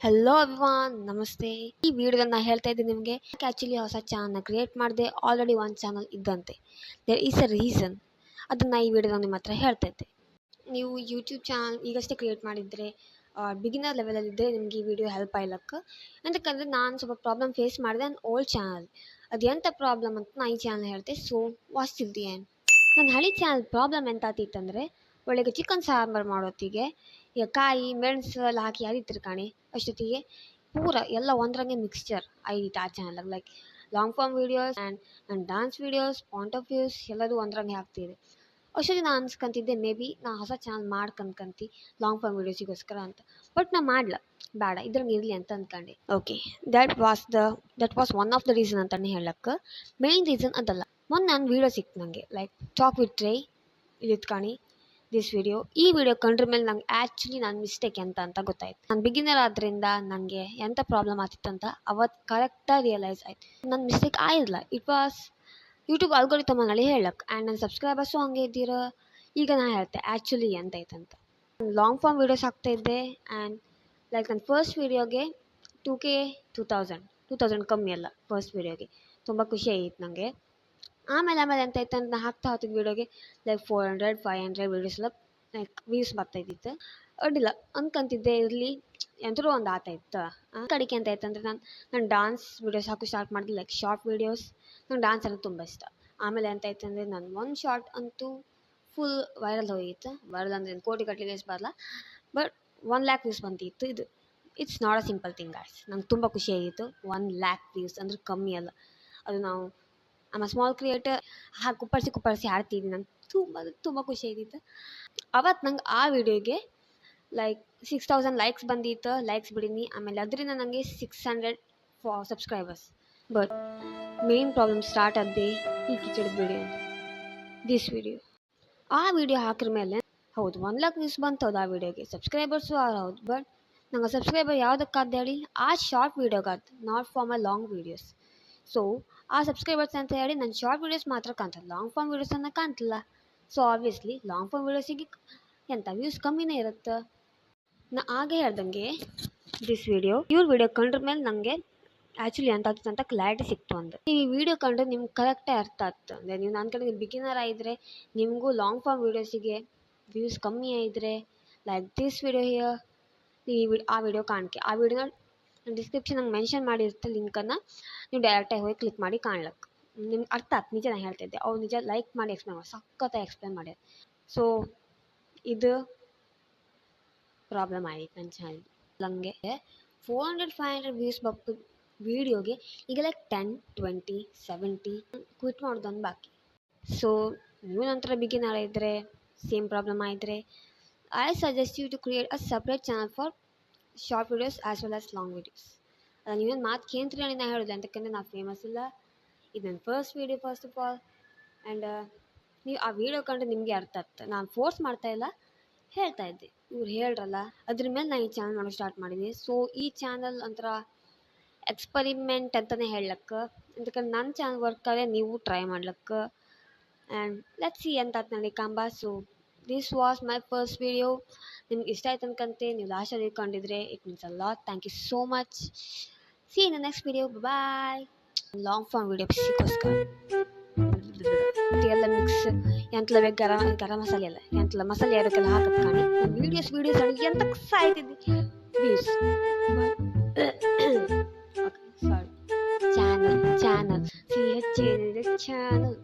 Hello everyone, ನಮಸ್ತೆ. ಈ ವಿಡಿಯೋದಲ್ಲಿ ನಾನು ಹೇಳ್ತಾ ಇದ್ದೀನಿ ನಿಮಗೆ ಆ್ಯಕ್ಚುಲಿ ಹೊಸ ಚಾನಲ್ ಕ್ರಿಯೇಟ್ ಮಾಡಿದೆ. ಆಲ್ರೆಡಿ ಒಂದು ಚಾನಲ್ ಇದ್ದಂತೆ. There is a reason. ಅದನ್ನು ಈ ವಿಡಿಯೋದಲ್ಲಿ ನಿಮ್ಮ ಹತ್ರ ಹೇಳ್ತಾ ಇದ್ದೆ. ನೀವು ಯೂಟ್ಯೂಬ್ ಚಾನಲ್ ಈಗಷ್ಟೇ ಕ್ರಿಯೇಟ್ ಮಾಡಿದರೆ ಬಿಗಿನರ್ ಲೆವೆಲಲ್ಲಿದ್ದರೆ ನಿಮಗೆ ಈ ವಿಡಿಯೋ ಹೆಲ್ಪ್ ಆಗ್ಲಕ್ಕೆ. ಯಾಕಂದರೆ ನಾನು ಸ್ವಲ್ಪ ಪ್ರಾಬ್ಲಮ್ ಫೇಸ್ ಮಾಡಿದೆ ನನ್ನ ಓಲ್ಡ್ ಚಾನಲ್. ಅದು ಎಂಥ ಪ್ರಾಬ್ಲಮ್ ಅಂತ ನಾನು ಈ ಚಾನಲ್ ಹೇಳ್ತೆ. So watch till the end. ನನ್ನ ಹಳಿ ಚಾನಲ್ ಪ್ರಾಬ್ಲಮ್ ಎಂತ ಆತಿತ್ತಂದರೆ, ಒಳ್ಳೆಗೆ ಚಿಕನ್ ಸಾಂಬಾರು ಮಾಡೋತ್ತಿಗೆ ಈಗ ಕಾಯಿ ಮೆಣಸು ಎಲ್ಲ ಹಾಕಿ ಅರಿತಿರು ಕಾಣಿ, ಅಷ್ಟೊತ್ತಿಗೆ ಪೂರ ಎಲ್ಲ ಒಂದರಂಗೆ ಮಿಕ್ಸ್ಚರ್ ಆಯ್ತು ಆ channel. Like long form videos and dance videos, point of views ಎಲ್ಲದೂ ಒಂದರಂಗೆ ಹಾಕ್ತಿದೆ. ಅಷ್ಟೊತ್ತಿಗೆ ನಾನು ಅನ್ಸ್ಕೊಂತಿದ್ದೆ ಮೇ ಬಿ ನಾ ಹೊಸ ಚಾನಲ್ ಮಾಡ್ಕಂತಿ ಲಾಂಗ್ ಫಾರ್ಮ್ ವೀಡಿಯೋಸಿಗೋಸ್ಕರ ಅಂತ. ಬಟ್ ನಾ ಮಾಡ್ಲ ಬೇಡ, ಇದ್ರಂಗೆ ಇರಲಿ ಅಂತ ಅಂದ್ಕೊಂಡೆ. Okay, that was one of the reason ಅಂತಲೇ ಹೇಳಕ್ಕೆ. ಮೇನ್ ರೀಸನ್ ಅದಲ್ಲ. ಮೊನ್ನೆ ನಾನು ವೀಡಿಯೋ ಸಿಕ್ತು ನನಗೆ, ಲೈಕ್ ಟಾಕ್ ವಿತ್ ಟ್ರೈ ಇಲ್ಲಿತ್ತು ಕಾಣಿ ದಿಸ್ ವಿಡಿಯೋ. ಈ ವಿಡಿಯೋ ಕಂಡ್ರ ಮೇಲೆ ನಂಗೆ ಆ್ಯಕ್ಚುಲಿ ನನ್ನ ಮಿಸ್ಟೇಕ್ ಅಂತ ಗೊತ್ತಾಯ್ತು. ನಾನು ಬಿಗಿನರ್ ಆದ್ದರಿಂದ ನನಗೆ ಎಂಥ ಪ್ರಾಬ್ಲಮ್ ಆಗ್ತಿತ್ತು ಅಂತ ಅವತ್ತು ಕರೆಕ್ಟಾಗಿ ರಿಯಲೈಸ್ ಆಯ್ತು. ನನ್ನ ಮಿಸ್ಟೇಕ್ ಆಗಿಲ್ಲ, ಇಟ್ ವಾಸ್ ಯೂಟ್ಯೂಬ್ ಅಲ್ಗೋರಿಥಮ್ನಲ್ಲಿ ಹೇಳಕ್ಕೆ. ಆ್ಯಂಡ್ ನನ್ನ ಸಬ್ಸ್ಕ್ರೈಬರ್ಸು ಹಂಗೆ ಇದ್ದೀರ. ಈಗ ನಾನು ಹೇಳ್ತೆ ಆ್ಯಕ್ಚುಲಿ ಎಂತೈತಂತ. ಲಾಂಗ್ ಫಾರ್ಮ್ ವೀಡಿಯೋಸ್ ಹಾಕ್ತಾಯಿದ್ದೆ. ಆ್ಯಂಡ್ ಲೈಕ್ ನನ್ನ ಫಸ್ಟ್ ವೀಡಿಯೋಗೆ 2K 2000 ಕಮ್ಮಿ ಅಲ್ಲ. ಫಸ್ಟ್ ವೀಡಿಯೋಗೆ ತುಂಬ ಖುಷಿ ಆಗಿತ್ತು ನನಗೆ. ಆಮೇಲೆ ಎಂತಾಯ್ತು ಅಂತ ನಾ ಹಾಕ್ತಾ ಹೋಗ್ತಿದ್ದ ವೀಡಿಯೋಗೆ ಲೈಕ್ 400-500 ವೀಡಿಯೋಸ್ ಎಲ್ಲ ಲೈಕ್ ವ್ಯೂಸ್ ಬರ್ತಾಯಿದ್ದಿತ್ತು. ಅಡ್ಡಿಲ್ಲ ಅನ್ಕೊಂತಿದ್ದೆ, ಇರಲಿ ಎಂಥರೂ ಒಂದು ಆತಾಯಿತ್ತು. ಕಡೆಗೆ ಎಂತಾಯ್ತು ಅಂದರೆ ನಾನು ಡಾನ್ಸ್ ವೀಡಿಯೋಸ್ ಹಾಕಿ ಸ್ಟಾರ್ಟ್ ಮಾಡಿದೆ, ಲೈಕ್ ಶಾರ್ಟ್ ವೀಡಿಯೋಸ್. ನಂಗೆ ಡಾನ್ಸ್ ಅಂದರೆ ತುಂಬ ಇಷ್ಟ. ಆಮೇಲೆ ಎಂತಾಯ್ತು ಅಂದರೆ ನಾನು ಒಂದು ಶಾರ್ಟ್ ಅಂತೂ ಫುಲ್ ವೈರಲ್ ಹೋಗಿತ್ತು. ವೈರಲ್ ಅಂದರೆ ಕೋಟಿ ಗಟ್ಟಲೆ ವ್ಯೂಸ್ ಬರಲ್ಲ, ಬಟ್ 1 lakh ವ್ಯೂಸ್ ಬಂದಿತ್ತು. ಇದು it's not a simple thing guys. ನಂಗೆ ತುಂಬ ಖುಷಿಯಾಗಿತ್ತು. 1 lakh ವ್ಯೂಸ್ ಅಂದರೆ ಕಮ್ಮಿ ಅಲ್ಲ. ಅದು ನಾವು ಸ್ಮಾಲ್ ಕ್ರಿಯೇಟರ್ ಕುಪ್ಪಳಿಸಿ ಆಡ್ತಿದ್ವಿ. ನಂಗೆ ತುಂಬ ಖುಷಿ ಆಗಿತ್ತು. ಅವತ್ತು ನಂಗೆ ಆ ವಿಡಿಯೋಗೆ ಲೈಕ್ 6000 ಲೈಕ್ಸ್ ಬಂದಿತ್ತು. ಲೈಕ್ಸ್ ಬಿಡೀನಿ. ಆಮೇಲೆ ಅದರಿಂದ ನನಗೆ 600 subscribers. But main problem start ಆದ್ದೆ ಈ ಕಿಚಡಿ ವಿಡಿಯೋ ಅಂತ. ದಿಸ್ ವಿಡಿಯೋ ಆ ವಿಡಿಯೋ ಹಾಕಿದ ಮೇಲೆ ಹೌದು 1 lakh ವ್ಯೂಸ್ ಬಂತು. ಹೌದು, ಆ ವಿಡಿಯೋಗೆ ಸಬ್ಸ್ಕ್ರೈಬರ್ಸು ಹೌದು. ಬಟ್ ನಂಗೆ ಸಬ್ಸ್ಕ್ರೈಬರ್ ಯಾವುದಕ್ಕಾದ ಹೇಳಿ, ಆ ಶಾರ್ಟ್ ವೀಡಿಯೋಗಾದ, not for my long videos. So ಆ ಸಬ್ಸ್ಕ್ರೈಬರ್ಸ್ ಅಂತ ಹೇಳಿ ನನ್ನ ಶಾರ್ಟ್ ವೀಡಿಯೋಸ್ ಮಾತ್ರ ಕಾಣ್ತದೆ, ಲಾಂಗ್ ಫಾರ್ಮ್ ವೀಡಿಯೋಸನ್ನು ಕಾಣ್ತಿಲ್ಲ. ಸೊ ಆಬ್ವಿಯಸ್ಲಿ ಲಾಂಗ್ ಫಾರ್ಮ್ ವೀಡಿಯೋಸಿಗೆ ಎಂಥ ವ್ಯೂಸ್ ಕಮ್ಮಿನೇ ಇರುತ್ತೆ. ನಾ ಹಾಗೆ ಹೇಳ್ದಂಗೆ ದಿಸ್ ವಿಡಿಯೋ ಇವ್ರ ವಿಡಿಯೋ ಕಂಡ್ರ ಮೇಲೆ ನನಗೆ ಆ್ಯಕ್ಚುಲಿ ಎಂತ ಆಗ್ತದೆ ಅಂತ ಕ್ಲಾರಿಟಿ ಸಿಕ್ತು. ಅಂದರೆ ಈ ವಿಡಿಯೋ ಕಂಡ್ರೆ ನಿಮ್ಗೆ ಕರೆಕ್ಟೇ ಅರ್ಥ ಆಗ್ತದೆ. ಅಂದರೆ ನೀವು ನನ್ನ ಕಡೆ ಬಿಗಿನರ್ ಆಗಿದ್ರೆ ನಿಮಗೂ ಲಾಂಗ್ ಫಾರ್ಮ್ ವೀಡಿಯೋಸಿಗೆ ವ್ಯೂಸ್ ಕಮ್ಮಿ ಆಗಿದ್ರೆ ಲೈಕ್ ದಿಸ್ ವಿಡಿಯೋ ಹಿಯರ್, ನೀವು ಆ ವಿಡಿಯೋ ಕಾಣ್ಕೆ. ಆ ವಿಡಿಯೋನ ಡಿಸ್ಕ್ರಿಪ್ಷನ್ ನಂಗೆ ಮೆನ್ಷನ್ ಮಾಡಿರುತ್ತೆ ಲಿಂಕನ್ನು. ನೀವು ಡೈರೆಕ್ಟಾಗಿ ಹೋಗಿ ಕ್ಲಿಕ್ ಮಾಡಿ ಕಾಣ್ಲಕ್ಕೆ ನಿಮ್ಗೆ ಅರ್ಥ ಆಗ್ತದೆ. ನಿಜ ನಾನು ಹೇಳ್ತಾಯಿದ್ದೆ, ಅವ್ರು ನಿಜ ಲೈಕ್ ಮಾಡಿ ಎಕ್ಸ್ಪ್ಲೇನ್ ಮಾಡಿ ಸಖತ್ತಾಗಿ ಎಕ್ಸ್ಪ್ಲೇನ್ ಮಾಡ್ಯಾರ. ಸೊ ಇದು ಪ್ರಾಬ್ಲಮ್ ಆಯಿತು ನನ್ನ ಚಾನಲ್. ನನಗೆ 400-500 ವ್ಯೂಸ್ ಬಪ್ಪು ವೀಡಿಯೋಗೆ ಈಗ ಲೈಕ್ 10-20-70 ಕ್ವಿಟ್ ಮಾಡೋದೊಂದು ಬಾಕಿ. ಸೊ ನೀವು ನಂತರ ಬಿಗಿನರ್ ಇದ್ದರೆ, ಸೇಮ್ ಪ್ರಾಬ್ಲಮ್ ಆಗಿದ್ರೆ, I suggest you to create a separate channel for short videos as well as long videos. ಅದು ನೀವೇನು ಮಾತು ಕೇಂದ್ರಿ ನಾ ಹೇಳೋದು, ಅಂತಕ್ಕಂದ್ರೆ ನಾವು ಫೇಮಸ್ ಇಲ್ಲ. ಇದು ನನ್ನ first video first of all. And ನೀವು ಆ ವಿಡಿಯೋ ಕಂಡ್ರೆ ನಿಮಗೆ ಅರ್ಥ ಆಗ್ತದೆ. ನಾನು ಫೋರ್ಸ್ ಮಾಡ್ತಾಯಿಲ್ಲ, ಹೇಳ್ತಾ ಇದ್ದೆ. ಇವ್ರು ಹೇಳ್ರಲ್ಲ ಅದ್ರ ಮೇಲೆ ನಾನು ಈ ಚಾನಲ್ ಮಾಡೋಕ್ಕೆ ಸ್ಟಾರ್ಟ್ ಮಾಡಿದ್ದೀನಿ. ಸೊ ಈ ಚಾನಲ್ ಒಂಥರ ಎಕ್ಸ್ಪರಿಮೆಂಟ್ ಅಂತಲೇ ಹೇಳಕ್ಕೆ. ಅಂತಕ್ಕಂದ್ರೆ ನನ್ನ ಚಾನಲ್ ವರ್ಕಾದ್ರೆ ನೀವು ಟ್ರೈ ಮಾಡ್ಲಕ್ಕೆ. ಆ್ಯಂಡ್ ಲೆಟ್ಸ್ ಸಿ ಎಂತ ಆತ್ನಲ್ಲಿ ಕಾಂಬ. So this was my first video. ನಿಮ್ಗೆ ಇಷ್ಟ ಆಯ್ತು ಅನ್ಕಂತೆ. ನೀವು ಲಾಸ್ಟಲ್ಲಿ ಇಟ್ಕೊಂಡಿದ್ರೆ it means a lot. Thank you so much. See in the next video. Bye. Long form video ಸಿಗೋಸ್ಕರ ಎಲ್ಲ ಮಿಕ್ಸ್ ಎಂತಲ ಬೇಕು ಗರಂ ಮಸಾಲೆ ಎಲ್ಲ ಎಂತಲ ಮಸಾಲೆ ಯಾರಕ್ಕೆಲ್ಲ ಹಾಕತ್ ಕಾಣಿ. ವೀಡಿಯೋಸ್ ನನಗೆ ಎಂತ ಸಾಯ್ತಿದ್ದೆ ವ್ಯೂಸ್. ಸಾರಿ, ಚಾನಲ್ CH ಚಾನಲ್